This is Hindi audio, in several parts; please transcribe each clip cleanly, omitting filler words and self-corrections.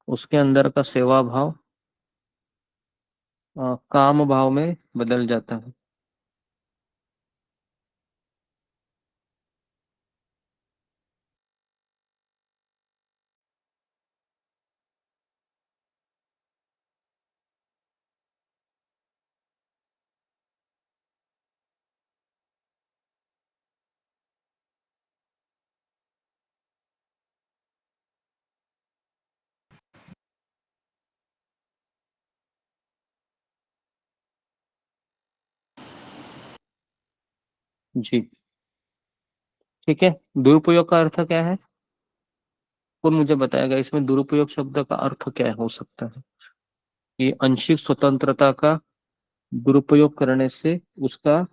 उसके अंदर का सेवा भाव काम भाव में बदल जाता है। जी, ठीक है। दुरुपयोग का अर्थ क्या है? कौन मुझे बताएगा इसमें दुरुपयोग शब्द का अर्थ क्या हो सकता है? कि आंशिक स्वतंत्रता का दुरुपयोग करने से उसका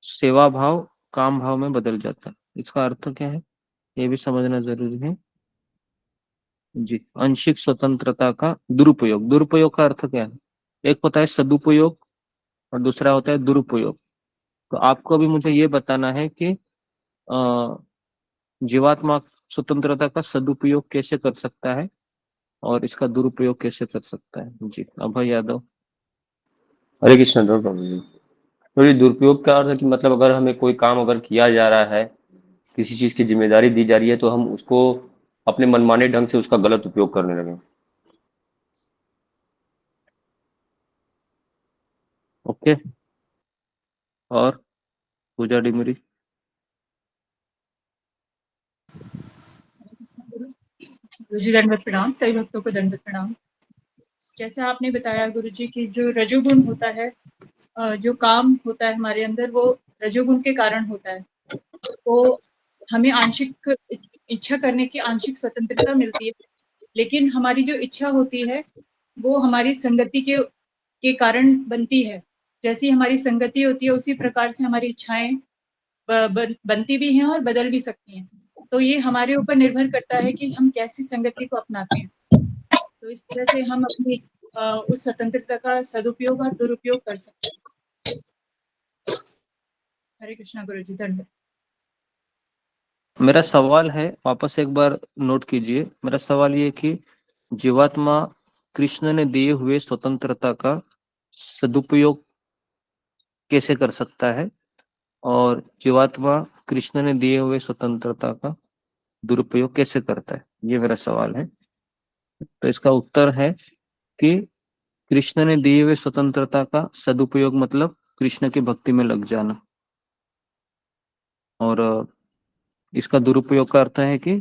सेवा भाव काम भाव में बदल जाता है, इसका अर्थ क्या है ये भी समझना जरूरी है। जी, आंशिक स्वतंत्रता का दुरुपयोग। दुरुपयोग का अर्थ क्या है? एक होता है सदुपयोग और दूसरा होता है दुरुपयोग। तो आपको भी मुझे ये बताना है कि अ, जीवात्मा स्वतंत्रता का सदुपयोग कैसे कर सकता है और इसका दुरुपयोग कैसे कर सकता है। जी, अभय यादव। हरे कृष्ण प्रभु जी। तो ये दुरुपयोग का अर्थ है कि मतलब अगर हमें कोई काम अगर किया जा रहा है, किसी चीज की जिम्मेदारी दी जा रही है, तो हम उसको अपने मनमाने ढंग से उसका गलत उपयोग करने लगे। ओके। और पूजा डिमरी। गुरु जी दंडवत प्रणाम, सभी भक्तों को दंडवत प्रणाम। जैसा आपने बताया गुरु जी की जो रजोगुण होता है, जो काम होता है हमारे अंदर, वो रजोगुण के कारण होता है। तो हमें आंशिक इच्छा करने की आंशिक स्वतंत्रता मिलती है, लेकिन हमारी जो इच्छा होती है वो हमारी संगति के कारण बनती है। जैसी हमारी संगति होती है उसी प्रकार से हमारी इच्छाएं बनती भी हैं और बदल भी सकती हैं। तो ये हमारे ऊपर निर्भर करता है कि हम कैसी संगति को अपनाते हैं। तो इस तरह से हम अपनी उस स्वतंत्रता का सदुपयोग और दुरुपयोग कर सकते हैं। हरे कृष्णा गुरु जी, धन्यवाद। मेरा सवाल है, वापस एक बार नोट कीजिए। मेरा सवाल ये है कि जीवात्मा कृष्ण ने दिए हुए स्वतंत्रता का सदुपयोग कैसे कर सकता है और जीवात्मा कृष्ण ने दिए हुए स्वतंत्रता का दुरुपयोग कैसे करता है, ये मेरा सवाल है। तो इसका उत्तर है कि कृष्ण ने दिए हुए स्वतंत्रता का सदुपयोग मतलब कृष्ण की भक्ति में लग जाना, और इसका दुरुपयोग का अर्थ है कि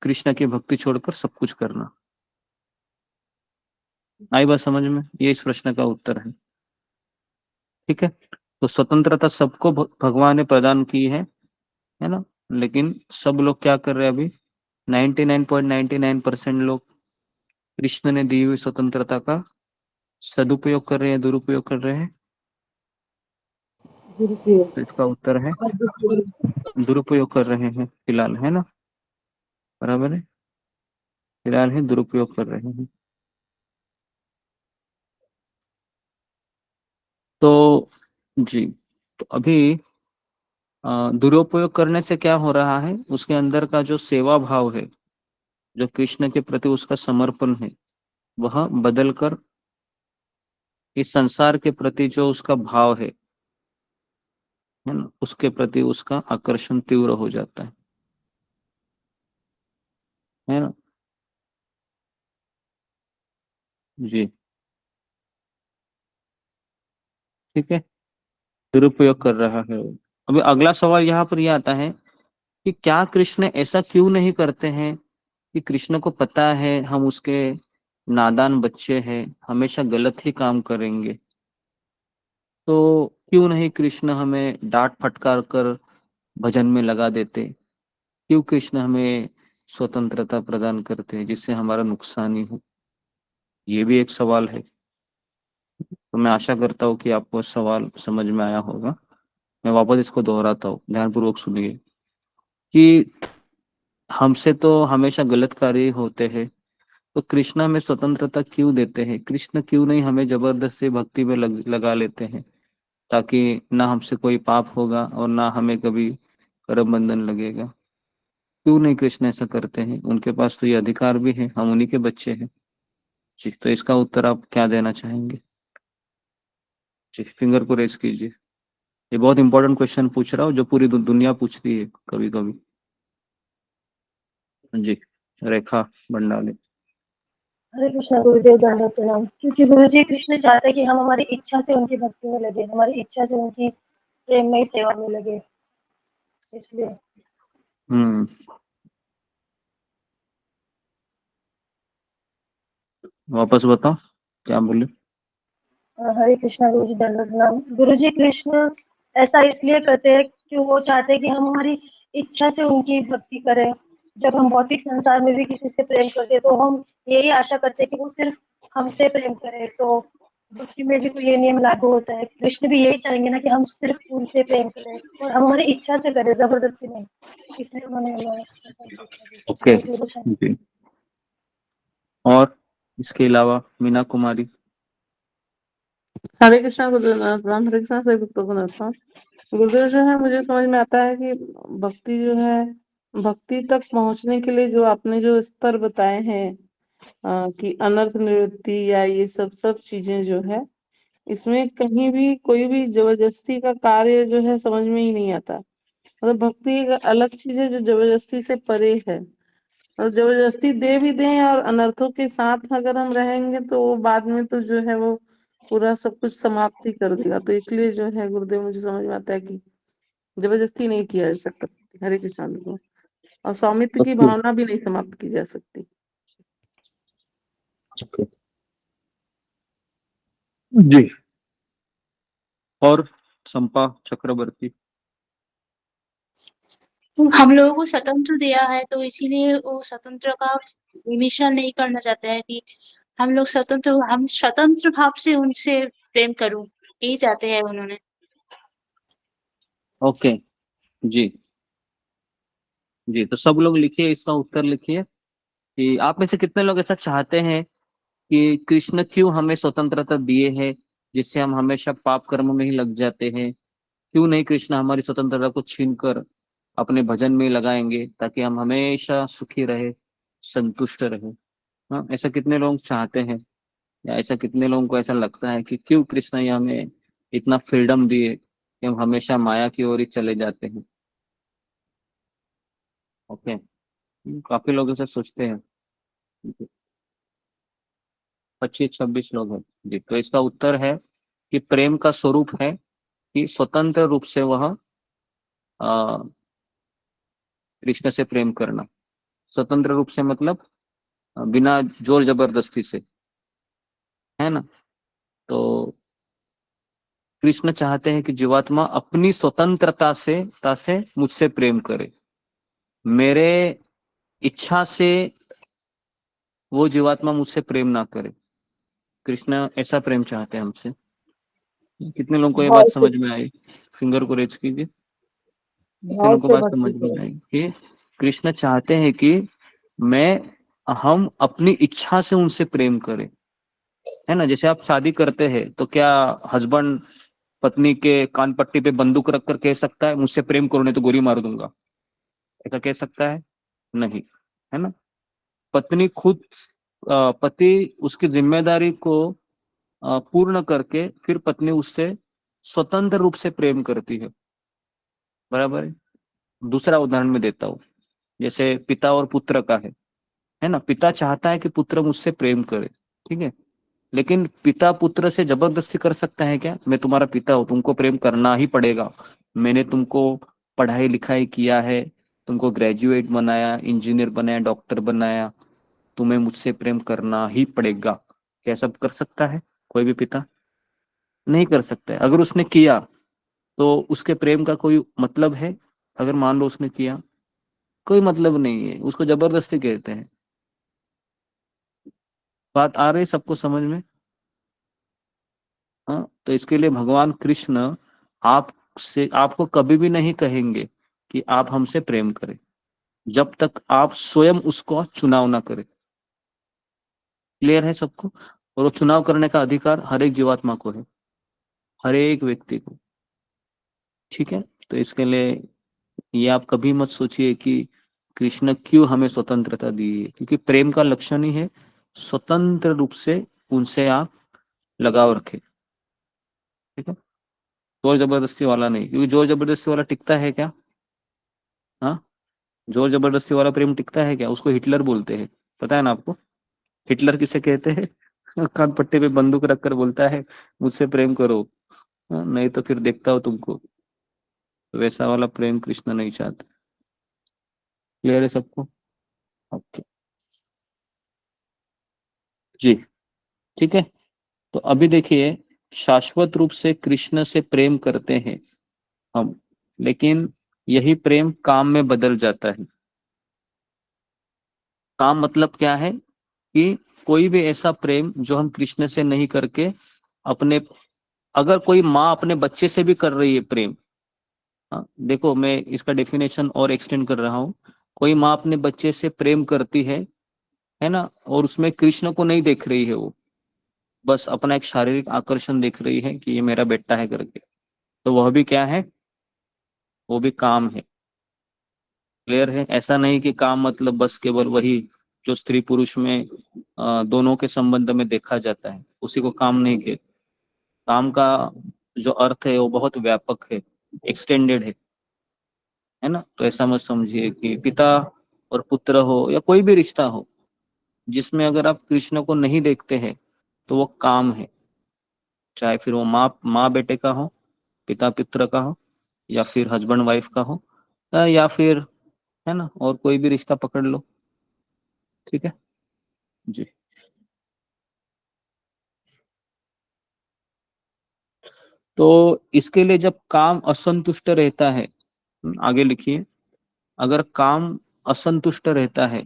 कृष्ण की भक्ति छोड़कर सब कुछ करना। आई बात समझ में? ये इस प्रश्न का उत्तर है। ठीक है। तो स्वतंत्रता सबको भगवान ने प्रदान की है ना। लेकिन सब लोग क्या कर रहे हैं अभी? 99.99% लोग कृष्ण ने दी हुई स्वतंत्रता का सदुपयोग कर रहे हैं, दुरुपयोग कर रहे हैं। दुरुपयोग। तो इसका उत्तर है दुरुपयोग कर रहे हैं फिलहाल, है ना। बराबर है, फिलहाल ही दुरुपयोग कर रहे हैं। तो जी, तो अभी दुरुपयोग करने से क्या हो रहा है? उसके अंदर का जो सेवा भाव है, जो कृष्ण के प्रति उसका समर्पण है, वह बदलकर इस संसार के प्रति जो उसका भाव है ना, उसके प्रति उसका आकर्षण तीव्र हो जाता है ना। जी, ठीक है। दुरुपयोग कर रहा है वो। अभी अगला सवाल यहाँ पर यह आता है कि क्या कृष्ण ऐसा क्यों नहीं करते हैं कि कृष्ण को पता है हम उसके नादान बच्चे हैं, हमेशा गलत ही काम करेंगे, तो क्यों नहीं कृष्ण हमें डांट फटकार कर भजन में लगा देते? क्यों कृष्ण हमें स्वतंत्रता प्रदान करते हैं जिससे हमारा नुकसान ही हो? ये भी एक सवाल है। तो मैं आशा करता हूँ कि आपको सवाल समझ में आया होगा। मैं वापस इसको दोहराता हूँ, ध्यानपूर्वक सुनिए कि हमसे तो हमेशा गलत कार्य होते हैं, तो कृष्ण हमें स्वतंत्रता क्यों देते हैं? कृष्ण क्यों नहीं हमें जबरदस्ती भक्ति में लगा लेते हैं, ताकि ना हमसे कोई पाप होगा और ना हमें कभी कर्म बंधन लगेगा? क्यों नहीं कृष्ण ऐसा करते हैं? उनके पास तो ये अधिकार भी है, हम उन्हीं के बच्चे हैं। जी, तो इसका उत्तर आप क्या देना चाहेंगे? जी, फिंगर को रेज कीजिए। ये बहुत इंपॉर्टेंट क्वेश्चन पूछ रहा हूँ जो पूरी दुनिया पूछती है कभी कभी। जी, रेखा भंडाले। हरे कृष्णा गुरुदेव, दंडवत प्रणाम। क्योंकि गुरुजी कृष्ण चाहते हैं कि हम हमारी इच्छा से उनकी भक्ति में लगे, हमारी इच्छा से उनकी प्रेममयी सेवा में लगे, इसलिए। हम्म, वापस बताओ क्या बोले। हरे कृष्णा गुरुजी, दंडवत प्रणाम। गुरुजी कृष्ण ऐसा इसलिए करते हैं कि वो चाहते हैं कि हम हमारी इच्छा से उनकी भक्ति करें। जब हम भौतिक संसार में भी किसी से प्रेम करते हैं तो हम यही आशा करते हैं कि वो सिर्फ हमसे प्रेम करे। तो भक्ति में भी तो ये नियम लागू होता है। कृष्ण भी यही चाहेंगे ना कि हम सिर्फ उनसे प्रेम करें और हम हमारी इच्छा से करें, जबरदस्ती नहीं। इसलिए उन्होंने हमें ऐसा दीक्षा दी। ओके, जय गुरु साईं। जी। और इसके अलावा मीना कुमारी। हरे कृष्णा गुरुदेव राम, हरे कृष्णा सभी भक्तों को नमस्कार। गुरुदेव जो है, मुझे समझ में आता है कि भक्ति जो है, भक्ति तक पहुंचने के लिए जो आपने जो स्तर बताए हैं, कि अनर्थ निवृत्ति या ये सब सब चीजें जो है, इसमें कहीं भी कोई भी जबरदस्ती का कार्य जो है समझ में ही नहीं आता। मतलब भक्ति एक अलग चीज है जो जबरदस्ती से परे है। और जबरदस्ती दे भी दें और अनर्थों के साथ अगर हम रहेंगे तो वो बाद में तो जो है वो पूरा सब कुछ समाप्त ही कर देगा। तो इसलिए जो है गुरुदेव, मुझे समझ में आता है कि जबरदस्ती नहीं किया जा सकता। हरे कृष्णा को और स्वामित्व की ओके, भावना भी नहीं समाप्त की जा सकती। ओके, जी। और संपा चक्रवर्ती। तो हम लोगों को स्वतंत्र दिया है, तो इसीलिए वो स्वतंत्र का निमिषन नहीं करना चाहते हैं कि हम स्वतंत्र भाव से उनसे प्रेम करूं, यही चाहते हैं उन्होंने। ओके, जी। जी, तो सब लोग लिखिए, इसका उत्तर लिखिए कि आप में से कितने लोग ऐसा चाहते हैं कि कृष्ण क्यों हमें स्वतंत्रता दिए हैं, जिससे हम हमेशा पाप कर्म में ही लग जाते हैं। क्यों नहीं कृष्ण हमारी स्वतंत्रता को छीन कर अपने भजन में लगाएंगे, ताकि हम हमेशा सुखी रहे, संतुष्ट रहे। हाँ, ऐसा कितने लोग चाहते हैं, या ऐसा कितने लोगों को ऐसा लगता है कि क्यों कृष्ण ये हमें इतना फ्रीडम दिए कि हम हमेशा माया की ओर ही चले जाते हैं। ओके, काफी लोग ऐसा सोचते हैं। 25-26 लोग हैं। जी, तो इसका उत्तर है कि प्रेम का स्वरूप है कि स्वतंत्र रूप से वह अ, कृष्ण से प्रेम करना। स्वतंत्र रूप से मतलब बिना जोर जबरदस्ती से, है ना। तो कृष्ण चाहते हैं कि जीवात्मा अपनी स्वतंत्रता से मुझसे प्रेम करे। मेरे इच्छा से वो जीवात्मा मुझसे प्रेम ना करे। कृष्ण ऐसा प्रेम चाहते हैं हमसे। कितने लोगों को ये बात भाव से, समझ में आई? फिंगर को रेज कीजिए। कितने भाव लोगों को से बात भक्ति समझ में करें। आई कि कृष्ण चाहते हैं कि मैं हम अपनी इच्छा से उनसे प्रेम करें, है ना। जैसे आप शादी करते हैं तो क्या हस्बैंड पत्नी के कान पट्टी पे बंदूक रख कर कह सकता है मुझसे प्रेम करो नहीं तो गोली मार दूंगा? ऐसा कह सकता है? नहीं, है ना। पत्नी खुद पति उसकी जिम्मेदारी को पूर्ण करके फिर पत्नी उससे स्वतंत्र रूप से प्रेम करती है। बराबर है। दूसरा उदाहरण मैं देता हूँ। जैसे पिता और पुत्र का है ना। पिता चाहता है कि पुत्र मुझसे प्रेम करे, ठीक है। लेकिन पिता पुत्र से जबरदस्ती कर सकता है क्या? मैं तुम्हारा पिता हूं, तुमको प्रेम करना ही पड़ेगा। मैंने तुमको पढ़ाई लिखाई किया है, तुमको ग्रेजुएट बनाया, इंजीनियर बनाया, डॉक्टर बनाया, तुम्हें मुझसे प्रेम करना ही पड़ेगा। क्या सब कर सकता है कोई भी पिता? नहीं कर सकता है। अगर उसने किया तो उसके प्रेम का कोई मतलब है? अगर मान लो उसने किया, कोई मतलब नहीं है, उसको जबरदस्ती कहते हैं। बात आ रही सबको समझ में? हाँ, तो इसके लिए भगवान कृष्ण आपसे आपको कभी भी नहीं कहेंगे कि आप हमसे प्रेम करें, जब तक आप स्वयं उसको चुनाव ना करें। क्लियर है सबको? और वो चुनाव करने का अधिकार हर एक जीवात्मा को है, हर एक व्यक्ति को। ठीक है। तो इसके लिए ये आप कभी मत सोचिए कि कृष्ण क्यों हमें स्वतंत्रता दी है, क्योंकि प्रेम का लक्षण ही है स्वतंत्र रूप से उनसे आप लगाव रखें, ठीक है। जोर जबरदस्ती वाला नहीं, क्योंकि जोर जबरदस्ती वाला टिकता है क्या? हाँ, जोर जबरदस्ती वाला प्रेम टिकता है क्या? उसको हिटलर बोलते हैं, पता है ना आपको? हिटलर किसे कहते हैं? कान पट्टे पे बंदूक रखकर बोलता है मुझसे प्रेम करो, हाँ, नहीं तो फिर देखता हो तुमको। वैसा वाला प्रेम कृष्ण नहीं चाहते। क्लियर है सबको? ओके जी, ठीक है। तो अभी देखिए, शाश्वत रूप से कृष्ण से प्रेम करते हैं हम, लेकिन यही प्रेम काम में बदल जाता है। काम मतलब क्या है कि कोई भी ऐसा प्रेम जो हम कृष्ण से नहीं करके अपने, अगर कोई माँ अपने बच्चे से भी कर रही है प्रेम, हाँ, देखो मैं इसका डेफिनेशन और एक्सटेंड कर रहा हूँ। कोई माँ अपने बच्चे से प्रेम करती है ना, और उसमें कृष्ण को नहीं देख रही है, वो बस अपना एक शारीरिक आकर्षण देख रही है कि ये मेरा बेटा है करके, तो वह भी क्या है? वो भी काम है। क्लियर है? ऐसा नहीं कि काम मतलब बस केवल वही जो स्त्री पुरुष में दोनों के संबंध में देखा जाता है, उसी को काम नहीं के। काम का जो अर्थ है वो बहुत व्यापक है, एक्सटेंडेड है ना। तो ऐसा मत समझिए कि पिता और पुत्र हो या कोई भी रिश्ता हो जिसमें अगर आप कृष्ण को नहीं देखते हैं तो वो काम है, चाहे फिर वो माँ बेटे का हो, पिता पुत्र का हो, या फिर हस्बैंड वाइफ का हो, या फिर है ना, और कोई भी रिश्ता पकड़ लो, ठीक है जी। तो इसके लिए जब काम असंतुष्ट रहता है, आगे लिखिए, अगर काम असंतुष्ट रहता है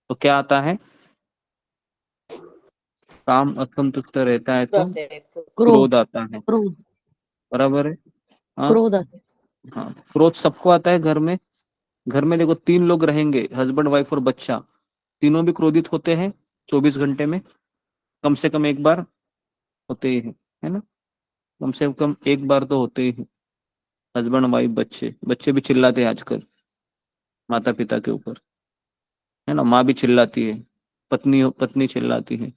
तो क्या आता है? काम असंतुष्ट रहता है तो आते हैं, क्रोध क्रोध आता है, क्रोध बराबर है। हाँ, क्रोध आते हैं। हाँ, क्रोध सबको आता है घर में। घर में देखो 3 लोग रहेंगे, हस्बैंड वाइफ और बच्चा, तीनों भी क्रोधित होते हैं 24 घंटे में, कम से कम एक बार होते ही है ना। कम से कम एक बार तो होते ही हैं। हस्बैंड वाइफ बच्चे, बच्चे भी चिल्लाते हैं आजकल माता पिता के ऊपर, है ना। माँ भी चिल्लाती है, पत्नी पत्नी चिल्लाती है,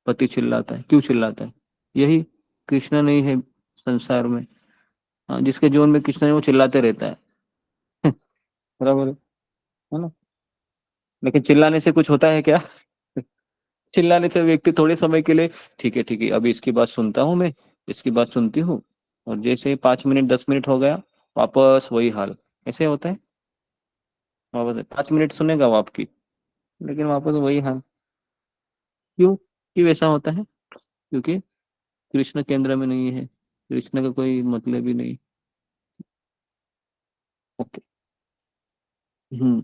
पति चिल्लाता है। क्यों चिल्लाता है? यही कृष्ण नहीं है संसार में, हाँ, जिसके जीवन में कृष्ण है वो चिल्लाते रहता है। बराबर है ना। लेकिन चिल्लाने से कुछ होता है क्या? चिल्लाने से व्यक्ति थोड़े समय के लिए ठीक है अभी इसकी बात सुनता हूँ मैं, इसकी बात सुनती हूँ, और जैसे ही 5 मिनट 10 मिनट हो गया, वापस वही हाल। ऐसे होता है, वापस 5 मिनट सुनेगा वो आपकी, लेकिन वापस वही हाल। क्यों? क्यों ऐसा होता है? क्योंकि कृष्ण केंद्र में नहीं है, कृष्ण का कोई मतलब ही नहीं। ओके। हम्म।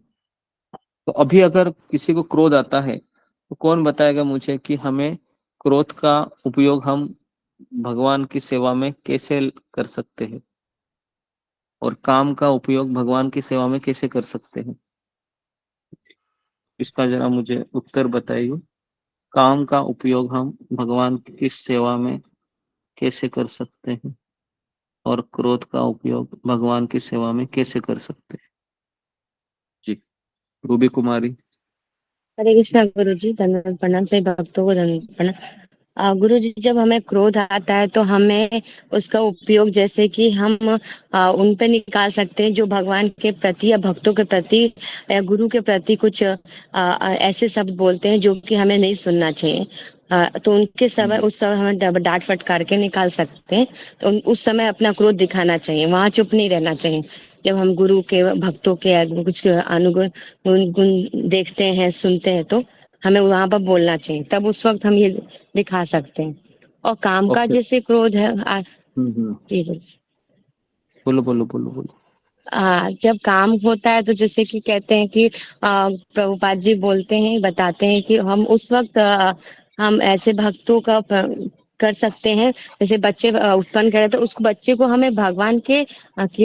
तो अभी अगर किसी को क्रोध आता है तो कौन बताएगा मुझे कि हमें क्रोध का उपयोग हम भगवान की सेवा में कैसे कर सकते हैं, और काम का उपयोग भगवान की सेवा में कैसे कर सकते हैं? इसका जरा मुझे उत्तर बताइए। काम का उपयोग हम भगवान की सेवा में कैसे कर सकते हैं, और क्रोध का उपयोग भगवान की सेवा में कैसे कर सकते हैं? जी, रूबी कुमारी। हरे कृष्णा गुरु जी, धन्यवाद प्रणाम। सही भक्तों को धन्यवाद प्रणाम। गुरु जी, जब हमें क्रोध आता है तो हमें उसका उपयोग जैसे कि हम उन पे निकाल सकते हैं जो भगवान के प्रति या भक्तों के प्रति या गुरु के प्रति कुछ ऐसे शब्द बोलते हैं जो कि हमें नहीं सुनना चाहिए। तो उनके समय उस समय हमें डांट फटकार के निकाल सकते हैं। तो उस समय अपना क्रोध दिखाना चाहिए, वहां चुप नहीं रहना चाहिए। जब हम गुरु के भक्तों के कुछ अनुगुण गुण देखते हैं सुनते हैं तो हमें वहां पर बोलना चाहिए, तब उस वक्त हम ये दिखा सकते हैं। और काम का ओके। जैसे क्रोध है हम्म। जी गुरु जी। बोलो बोलो बोलो बोलो। जब काम होता है तो जैसे कि कहते हैं कि प्रभुपाद जी बोलते हैं बताते हैं कि हम उस वक्त हम ऐसे भक्तों का कर सकते हैं। जैसे बच्चे उत्पन्न करे तो उस बच्चे को हमें भगवान के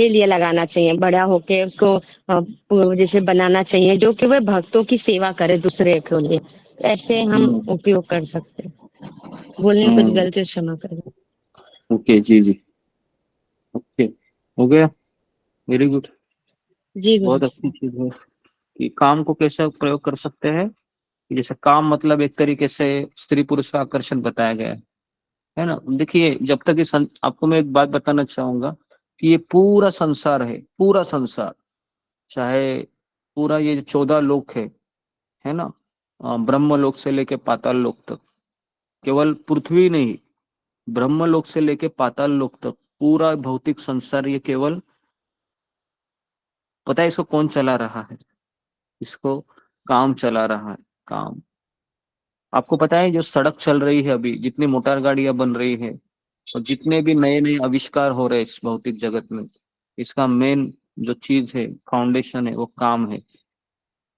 लिए लगाना चाहिए, बड़ा होके उसको जैसे बनाना चाहिए जो कि वह भक्तों की सेवा करे दूसरे के लिए। ऐसे हम हम्म। उपयोग कर सकते हैं। बोलने में कुछ हम्म। गलती हो क्षमा करें। ओके जी जी। ओके, हो गया। Very good. जी गुरु बहुत जी। अच्छी चीज है कि काम को कैसे प्रयोग कर सकते हैं। जैसे काम मतलब एक तरीके से स्त्री पुरुष का आकर्षण बताया गया है ना। देखिए जब तक आपको मैं एक बात बताना चाहूंगा कि ये पूरा संसार है, पूरा संसार, चाहे पूरा ये 14 लोक है ना, ब्रह्म लोक से लेके पाताल लोक तक, केवल पृथ्वी नहीं, ब्रह्म लोक से लेके पाताल लोक तक पूरा भौतिक संसार, ये केवल, पता है इसको कौन चला रहा है? इसको काम चला रहा है, काम। आपको पता है जो सड़क चल रही है अभी, जितनी मोटर गाड़ियां बन रही है और जितने भी नए नए आविष्कार हो रहे हैं इस भौतिक जगत में, इसका मेन जो चीज है, फाउंडेशन है, वो काम है।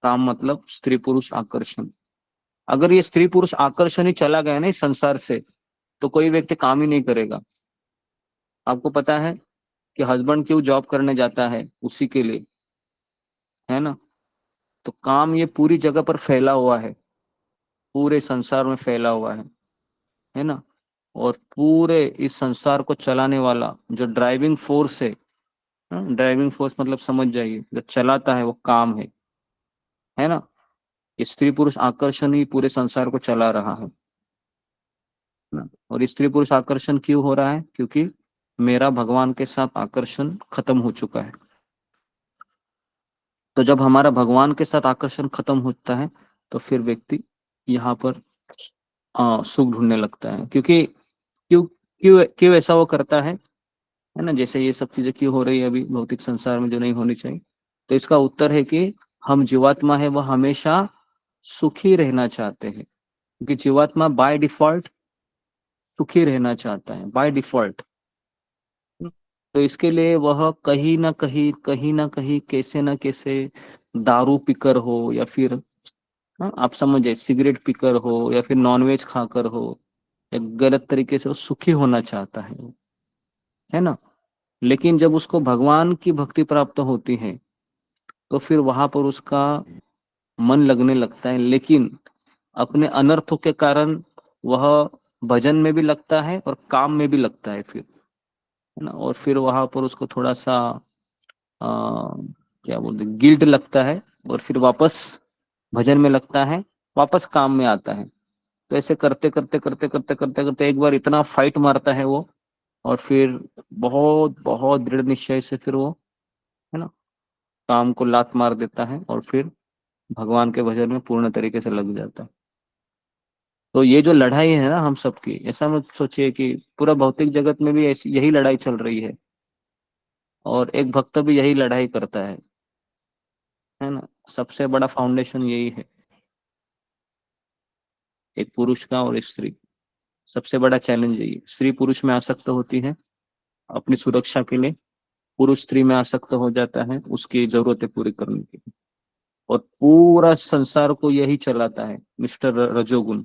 काम मतलब स्त्री पुरुष आकर्षण। अगर ये स्त्री पुरुष आकर्षण ही चला गया ना इस संसार से, तो कोई व्यक्ति काम ही नहीं करेगा। आपको पता है कि हस्बैंड क्यों जॉब करने जाता है? उसी के लिए, है ना। तो काम ये पूरी जगह पर फैला हुआ है, पूरे संसार में फैला हुआ है ना। और पूरे इस संसार को चलाने वाला जो ड्राइविंग फोर्स है, ड्राइविंग फोर्स मतलब समझ जाइए, जो चलाता है वो काम है ना। ये स्त्री पुरुष आकर्षण ही पूरे संसार को चला रहा है ना। और स्त्री पुरुष आकर्षण क्यों हो रहा है? क्योंकि मेरा भगवान के साथ आकर्षण खत्म हो चुका है। तो जब हमारा भगवान के साथ आकर्षण खत्म होता है, तो फिर व्यक्ति यहाँ पर सुख ढूंढने लगता है। क्योंकि क्यों क्यों क्यों ऐसा वो करता है ना। जैसे ये सब चीजें क्यों हो रही है अभी भौतिक संसार में जो नहीं होनी चाहिए, तो इसका उत्तर है कि हम जीवात्मा है वह हमेशा सुखी रहना चाहते हैं। क्योंकि जीवात्मा बाय डिफॉल्ट सुखी रहना चाहता है, बाय डिफॉल्ट। तो इसके लिए वह कहीं ना कहीं कैसे ना कैसे दारू पीकर हो, या फिर, हाँ आप समझे, सिगरेट पीकर हो, या फिर नॉनवेज खाकर हो, या गलत तरीके से वो सुखी होना चाहता है ना। लेकिन जब उसको भगवान की भक्ति प्राप्त होती है, तो फिर वहां पर उसका मन लगने लगता है। लेकिन अपने अनर्थों के कारण वह भजन में भी लगता है और काम में भी लगता है फिर, है ना। और फिर वहां पर उसको थोड़ा सा क्या बोलते, गिल्ट लगता है, और फिर वापस भजन में लगता है, वापस काम में आता है। तो ऐसे करते करते करते करते करते करते एक बार इतना फाइट मारता है वो, और फिर बहुत बहुत दृढ़ निश्चय से फिर वो, है ना, काम को लात मार देता है, और फिर भगवान के भजन में पूर्ण तरीके से लग जाता है। तो ये जो लड़ाई है ना हम सबकी, ऐसा मत सोचिए कि पूरा भौतिक जगत में भी ऐसी यही लड़ाई चल रही है, और एक भक्त भी यही लड़ाई करता है ना। सबसे बड़ा फाउंडेशन यही है, एक पुरुष का और एक स्त्री। सबसे बड़ा चैलेंज यही है। स्त्री पुरुष में आसक्त होती है अपनी सुरक्षा के लिए, पुरुष स्त्री में आसक्त हो जाता है उसकी जरूरतें पूरी करने के लिए। और पूरा संसार को यही चलाता है मिस्टर रजोगुण,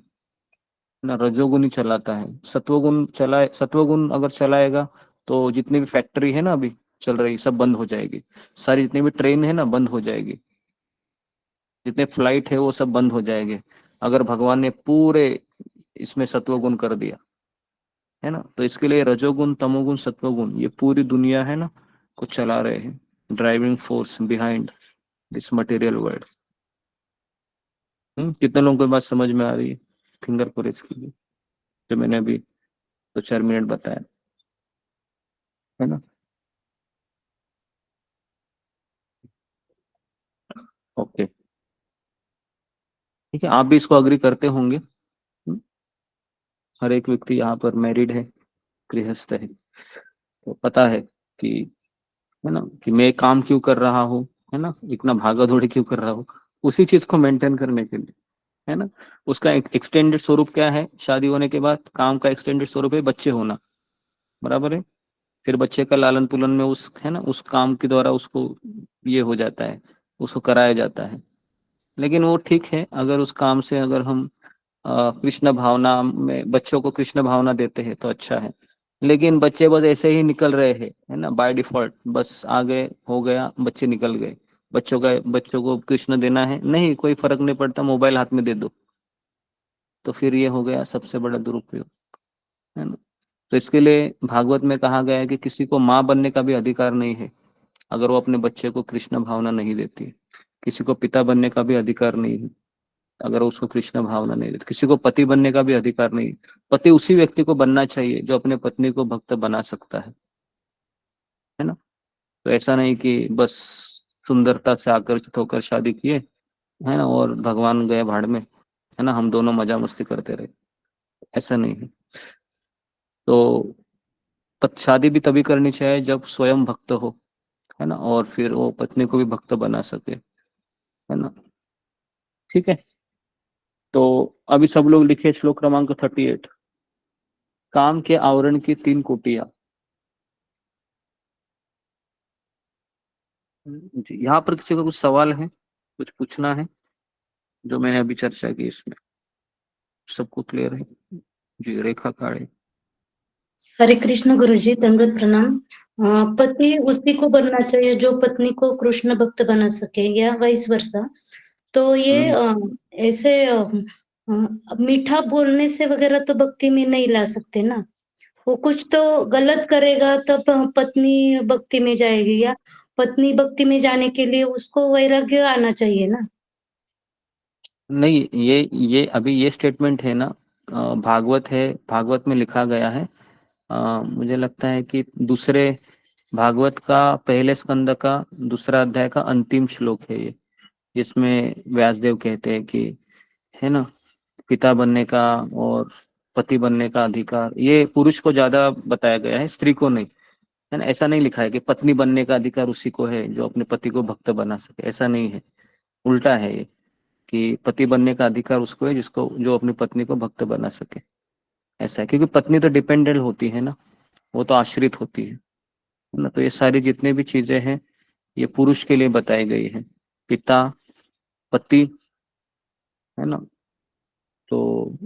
ना रजोगुण ही चलाता है। सत्वगुण चलाए, सत्वगुण अगर चलाएगा तो जितनी भी फैक्ट्री है ना अभी चल रही, सब बंद हो जाएगी। सारी जितनी भी ट्रेन है ना बंद हो जाएगी, जितने फ्लाइट है वो सब बंद हो जाएंगे, अगर भगवान ने पूरे इसमें सत्वगुण कर दिया, है ना। तो इसके लिए रजोगुण तमोगुण सत्वगुण ये पूरी दुनिया है ना को चला रहे हैं, driving force behind this material world. कितने लोगों को बात समझ में आ रही है? फिंगर को रेस कीजिए, जो मैंने अभी 2-4 मिनट बताया, है ना। ओके, ठीक है, आप भी इसको अग्री करते होंगे। हर एक व्यक्ति यहाँ पर मैरिड है, गृहस्थ है, तो पता है कि, है ना, कि मैं काम क्यों कर रहा हूँ, है ना, इतना भागा दौड़ी क्यों कर रहा हूँ, उसी चीज को मेंटेन करने के लिए, है ना। उसका एक्सटेंडेड स्वरूप क्या है? शादी होने के बाद काम का एक्सटेंडेड स्वरूप है बच्चे होना, बराबर है। फिर बच्चे का लालन पालन में उस, है ना, उस काम के द्वारा उसको ये हो जाता है, उसको कराया जाता है। लेकिन वो ठीक है, अगर उस काम से अगर हम कृष्ण भावना में बच्चों को कृष्ण भावना देते हैं तो अच्छा है। लेकिन बच्चे बस ऐसे ही निकल रहे हैं, है ना, बाय डिफॉल्ट, बस आगे हो गया, बच्चे निकल गए। बच्चों को कृष्ण देना है नहीं, कोई फर्क नहीं पड़ता, मोबाइल हाथ में दे दो, तो फिर ये हो गया सबसे बड़ा दुरुपयोग, है ना। तो इसके लिए भागवत में कहा गया है कि किसी को माँ बनने का भी अधिकार नहीं है अगर वो अपने बच्चे को कृष्ण भावना नहीं देती है। किसी को पिता बनने का भी अधिकार नहीं है अगर उसको कृष्ण भावना नहीं रहती। किसी को पति बनने का भी अधिकार नहीं। पति उसी व्यक्ति को बनना चाहिए जो अपने पत्नी को भक्त बना सकता है ना। तो ऐसा नहीं कि बस सुंदरता से आकर्षित होकर शादी किए, है ना, और भगवान गए भाड़ में, है ना, हम दोनों मजा मस्ती करते रहे। ऐसा नहीं है। तो शादी भी तभी करनी चाहिए जब स्वयं भक्त हो, है ना, और फिर वो पत्नी को भी भक्त बना सके, है ना। ठीक है। तो अभी सब लोग लिखे श्लोक क्रमांक 38। काम के आवरण की 3 कोटियां। जी, यहाँ पर किसी का कुछ सवाल है, कुछ पूछना है जो मैंने अभी चर्चा की इसमें? सबको क्लियर है? जी, रेखा काड़े। हरे कृष्ण गुरुजी, दंडवत प्रणाम। पति उसी को बनना चाहिए जो पत्नी को कृष्ण भक्त बना सके, या वाइस वर्सा। तो ये ऐसे मीठा बोलने से वगैरह तो भक्ति में नहीं ला सकते ना। वो कुछ तो गलत करेगा तब पत्नी भक्ति में जाएगी, या पत्नी भक्ति में जाने के लिए उसको वैराग्य आना चाहिए ना। नहीं, ये अभी ये स्टेटमेंट है ना, भागवत है, भागवत में लिखा गया है। मुझे लगता है कि दूसरे भागवत का पहले स्कंद का दूसरा अध्याय का अंतिम श्लोक है ये, जिसमें व्यासदेव कहते हैं कि, है ना, पिता बनने का और पति बनने का अधिकार ये पुरुष को ज्यादा बताया गया है, स्त्री को नहीं, है ना। ऐसा नहीं लिखा है कि पत्नी बनने का अधिकार उसी को है जो अपने पति को भक्त बना सके, ऐसा नहीं है। उल्टा है ये, कि पति बनने का अधिकार उसको है जिसको जो अपनी पत्नी को भक्त बना सके। ऐसा है, क्योंकि पत्नी तो डिपेंडेंट होती है ना, वो तो आश्रित होती है ना। तो ये सारी जितने भी चीजें हैं ये पुरुष के लिए बताई गई है, पिता, पति, है ना। तो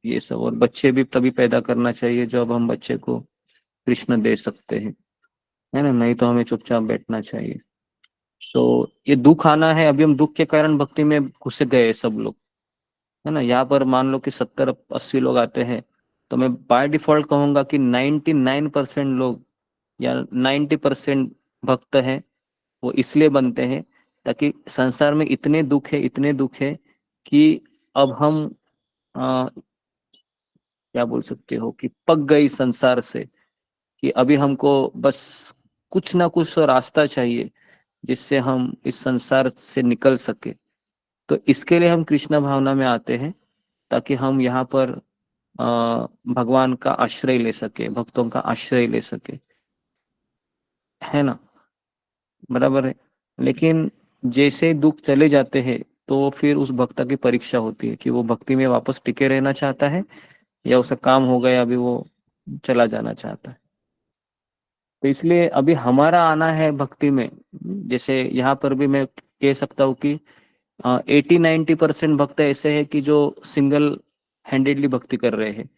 ये सब, और बच्चे भी तभी पैदा करना चाहिए जब हम बच्चे को कृष्ण दे सकते हैं, है ना, नहीं तो हमें चुपचाप बैठना चाहिए। तो ये दुख आना है, अभी हम दुख के कारण भक्ति में घुस गए सब लोग, है ना। यहाँ पर मान लो कि 70-80 लोग आते हैं, तो मैं बाय डिफॉल्ट कहूंगा कि 99% लोग या 90% भक्त हैं, वो इसलिए बनते हैं ताकि संसार में इतने दुख है, इतने दुख है कि अब हम क्या बोल सकते हो कि पक गई संसार से, कि अभी हमको बस कुछ ना कुछ तो रास्ता चाहिए जिससे हम इस संसार से निकल सके। तो इसके लिए हम कृष्ण भावना में आते हैं, ताकि हम यहाँ पर भगवान का आश्रय ले सके, भक्तों का आश्रय ले सके, है ना, बराबर है। लेकिन जैसे ही दुख चले जाते हैं तो फिर उस भक्त की परीक्षा होती है कि वो भक्ति में वापस टिके रहना चाहता है या उसका काम हो गया, अभी वो चला जाना चाहता है। तो इसलिए अभी हमारा आना है भक्ति में। जैसे यहाँ पर भी मैं कह सकता हूँ कि 80-90% भक्त ऐसे हैं कि जो सिंगल हैंडेडली भक्ति कर रहे हैं,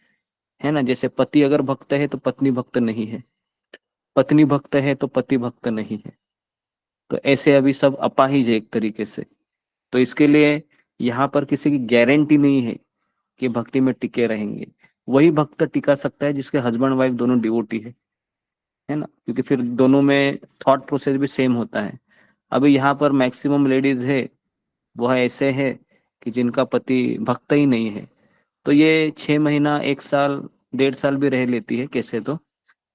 है ना। जैसे पति अगर भक्त है तो पत्नी भक्त नहीं है, पत्नी भक्त है तो पति भक्त नहीं है। तो ऐसे अभी सब अपाहिज है एक तरीके से। तो इसके लिए यहाँ पर किसी की गारंटी नहीं है कि भक्ति में टिके रहेंगे। वही भक्त टिका सकता है जिसके हस्बैंड वाइफ दोनों डिवोटी है ना, क्योंकि फिर दोनों में थॉट प्रोसेस भी सेम होता है। अभी यहाँ पर मैक्सिमम लेडीज है वह ऐसे है कि जिनका पति भक्त ही नहीं है, तो ये 6 महीना, 1 साल, 1.5 साल भी रह लेती है कैसे तो,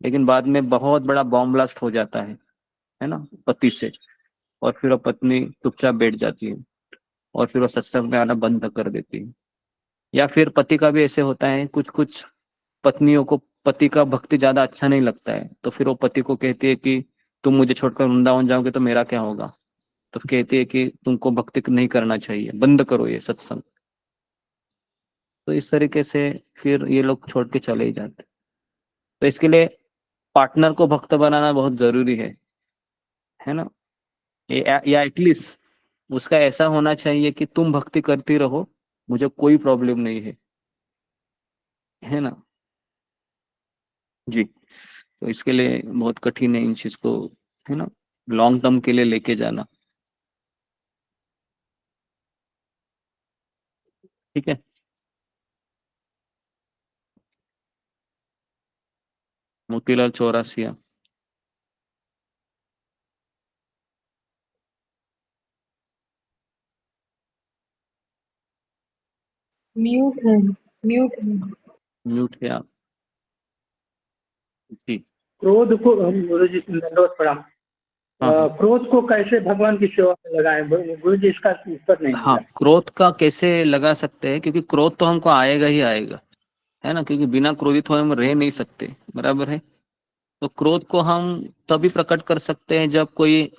लेकिन बाद में बहुत बड़ा बॉम्ब ब्लास्ट हो जाता है ना, पति से, और फिर वो पत्नी चुपचाप बैठ जाती है और फिर वो सत्संग में आना बंद कर देती है। या फिर पति का भी ऐसे होता है, कुछ कुछ पत्नियों को पति का भक्ति ज्यादा अच्छा नहीं लगता है, तो फिर वो पति को कहती है कि तुम मुझे छोड़कर वृंदावन जाओगे तो मेरा क्या होगा। तो कहती है कि तुमको भक्ति नहीं करना चाहिए, बंद करो ये सत्संग। तो इस तरीके से फिर ये लोग छोड़ के चले ही जाते। तो इसके लिए पार्टनर को भक्त बनाना बहुत जरूरी है ना। या एटलीस्ट उसका ऐसा होना चाहिए कि तुम भक्ति करती रहो, मुझे कोई प्रॉब्लम नहीं है ना। जी। तो इसके लिए बहुत कठिन है इन चीज को, है ना, लॉन्ग टर्म के लिए लेके जाना। ठीक है। मोतीलाल चौरासिया। म्यूट है, म्यूट है। म्यूट है आप जी। क्रोध को गुरु जी दंडवत प्रणाम। हाँ क्रोध को कैसे भगवान की सेवा में लगाएं, गुरु जी इसका उत्तर नहीं हाँ, मिला। क्रोध का कैसे लगा सकते हैं, क्योंकि क्रोध तो हमको आएगा ही आएगा, है ना, क्योंकि बिना क्रोधित हुए हम रह नहीं सकते, बराबर है। तो क्रोध को हम तभी प्रकट कर सकते हैं जब कोई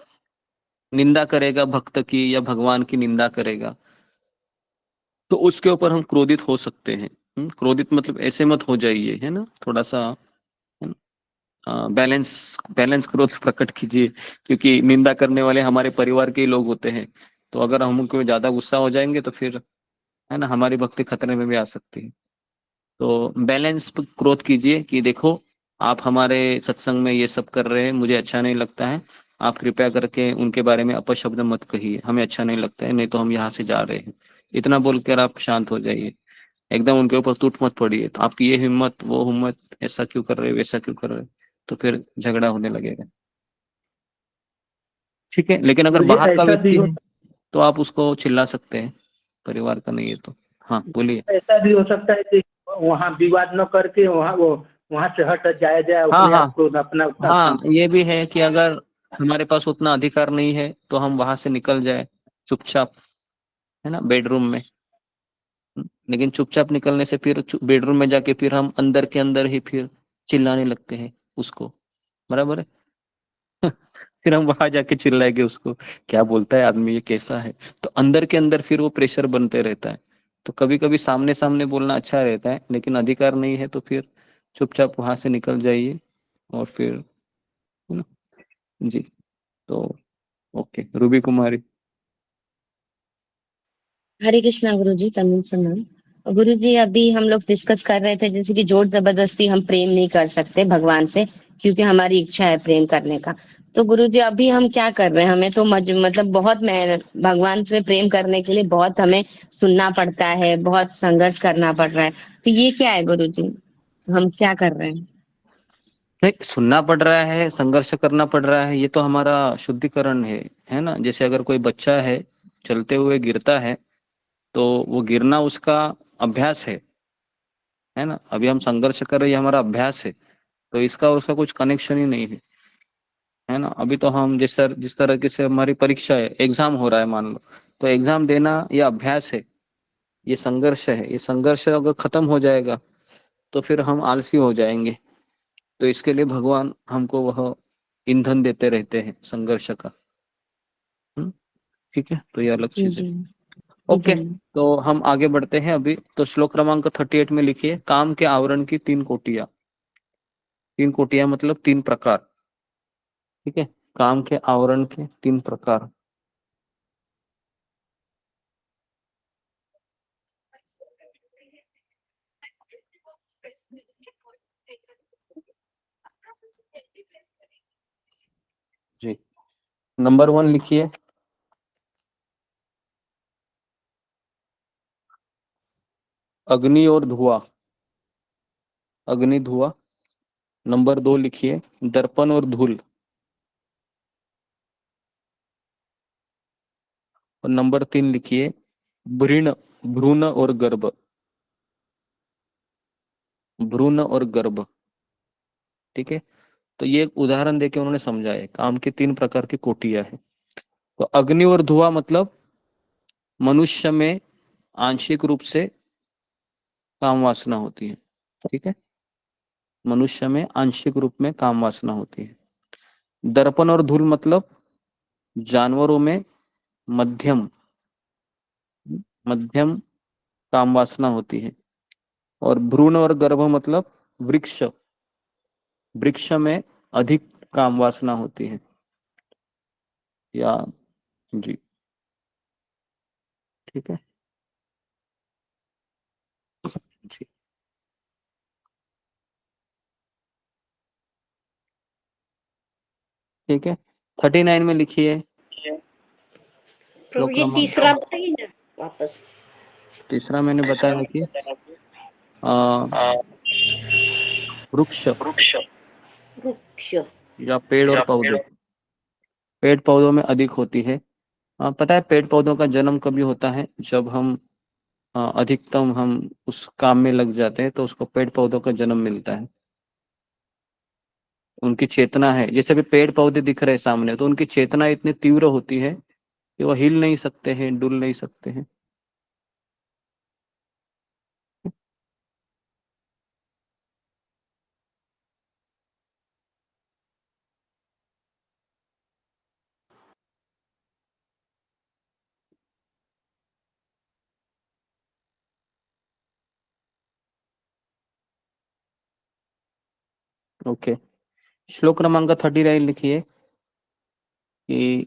निंदा करेगा भक्त की या भगवान की निंदा करेगा, तो उसके ऊपर हम क्रोधित हो सकते हैं। क्रोधित मतलब ऐसे मत हो जाइए, है ना, थोड़ा सा है ना, बैलेंस बैलेंस क्रोध प्रकट कीजिए, क्योंकि निंदा करने वाले हमारे परिवार के ही लोग होते हैं। तो अगर हम उनको ज्यादा गुस्सा हो जाएंगे तो फिर है ना हमारी भक्ति खतरे में भी आ सकती है। तो बैलेंस क्रोध कीजिए कि देखो आप हमारे सत्संग में ये सब कर रहे हैं, मुझे अच्छा नहीं लगता है, आप कृपया करके उनके बारे में अपशब्द मत कहिए, हमें अच्छा नहीं लगता है, नहीं तो हम यहाँ से जा रहे हैं। इतना बोलकर आप शांत हो जाइए, एकदम उनके ऊपर टूट मत पड़िए। तो आपकी ये हिम्मत वो हिम्मत, ऐसा क्यों कर रहे हो वैसा क्यों कर रहे हो, तो फिर झगड़ा होने लगेगा। ठीक है, लेकिन अगर गुरु जी बाहर का ऐसा भी व्यक्ति हो है तो आप उसको चिल्ला सकते हैं, परिवार का नहीं है तो। हाँ बोलिए। ऐसा भी हो सकता है कि वहाँ विवाद न करके वहाँ से हट जाया जाए, हाँ अपने हाँ आप को अपना उतना हाँ, ये भी है कि अगर हमारे पास उतना अधिकार नहीं है तो हम वहां से निकल जाए चुपचाप, है ना, बेडरूम में। लेकिन चुपचाप निकलने से फिर बेडरूम में जाके फिर हम अंदर के अंदर ही फिर चिल्लाने लगते हैं उसको, बराबर है। फिर हम वहां जाके चिल्लाएंगे उसको, क्या बोलता है आदमी, ये कैसा है। तो अंदर के अंदर फिर वो प्रेशर बनते रहता है। तो कभी कभी सामने सामने बोलना अच्छा रहता है, लेकिन अधिकार नहीं है तो फिर चुपचाप वहां से निकल जाइए और फिर, है ना, जी। तो ओके, रूबी कुमारी। हरे कृष्णा गुरु जी, तमिल प्रणाम। गुरु जी, अभी हम लोग डिस्कस कर रहे थे जैसे कि जोर जबरदस्ती हम प्रेम नहीं कर सकते भगवान से, क्योंकि हमारी इच्छा है प्रेम करने का। तो गुरु जी, अभी हम क्या कर रहे हैं, हमें तो मतलब बहुत मैं भगवान से प्रेम करने के लिए बहुत हमें सुनना पड़ता है, बहुत संघर्ष करना पड़ रहा है। तो ये क्या है गुरु जी, हम क्या कर रहे हैं? नहीं, सुनना पड़ रहा है, संघर्ष करना पड़ रहा है, ये तो हमारा शुद्धिकरण है ना। जैसे अगर कोई बच्चा है चलते हुए गिरता है तो वो गिरना उसका अभ्यास है ना। अभी हम संघर्ष कर रहे हैं, ये हमारा अभ्यास है, तो इसका और उसका कुछ कनेक्शन ही नहीं है ना। अभी तो हम जिस तरह से हमारी परीक्षा है, एग्जाम हो रहा है मान लो, तो एग्जाम देना ये अभ्यास है, ये संघर्ष है। ये संघर्ष अगर खत्म हो जाएगा तो फिर हम आलसी हो जाएंगे। तो इसके लिए भगवान हमको वह ईंधन देते रहते हैं संघर्ष का। हम्म, ठीक है, तो ये अलग चीज है। जी ओके, जी। तो हम आगे बढ़ते हैं। अभी तो श्लोक क्रमांक 38 में लिखिए, काम के आवरण की तीन कोटियां। तीन कोटियां मतलब तीन प्रकार। ठीक है, काम के आवरण के तीन प्रकार। जी, नंबर 1 लिखिए, अग्नि और धुआं। अग्नि धुआं। नंबर 2 लिखिए, दर्पण और धूल। और नंबर 3 लिखिए, भ्रूण भ्रूण और गर्भ। भ्रूण और गर्भ। ठीक है, तो ये एक उदाहरण देके उन्होंने समझाया है, काम की तीन प्रकार की कोटियां है। तो अग्नि और धुआं मतलब मनुष्य में आंशिक रूप से काम वासना होती है। ठीक है, मनुष्य में आंशिक रूप में काम वासना होती है। दर्पण और धूल मतलब जानवरों में मध्यम मध्यम काम वासना होती है। और भ्रूण और गर्भ मतलब वृक्ष वृक्ष में अधिक काम वासना होती है, या जी। ठीक है जी। ठीक है, 39 में लिखिए, प्रभु श्लोक जी क्रमांक। तीसरा बताइए ना वापस। तीसरा मैंने बताया कि वृक्ष वृक्ष। या पेड़ और पौधे। पेड़ पौधों में अधिक होती है। पता है पेड़ पौधों का जन्म कभी होता है, जब हम अधिकतम हम उस काम में लग जाते हैं तो उसको पेड़ पौधों का जन्म मिलता है। उनकी चेतना है, जैसे भी पेड़ पौधे दिख रहे हैं सामने, तो उनकी चेतना इतनी तीव्र होती है कि वो हिल नहीं सकते हैं, डुल नहीं सकते हैं। ओके, श्लोक क्रमांक 39 लिखिए कि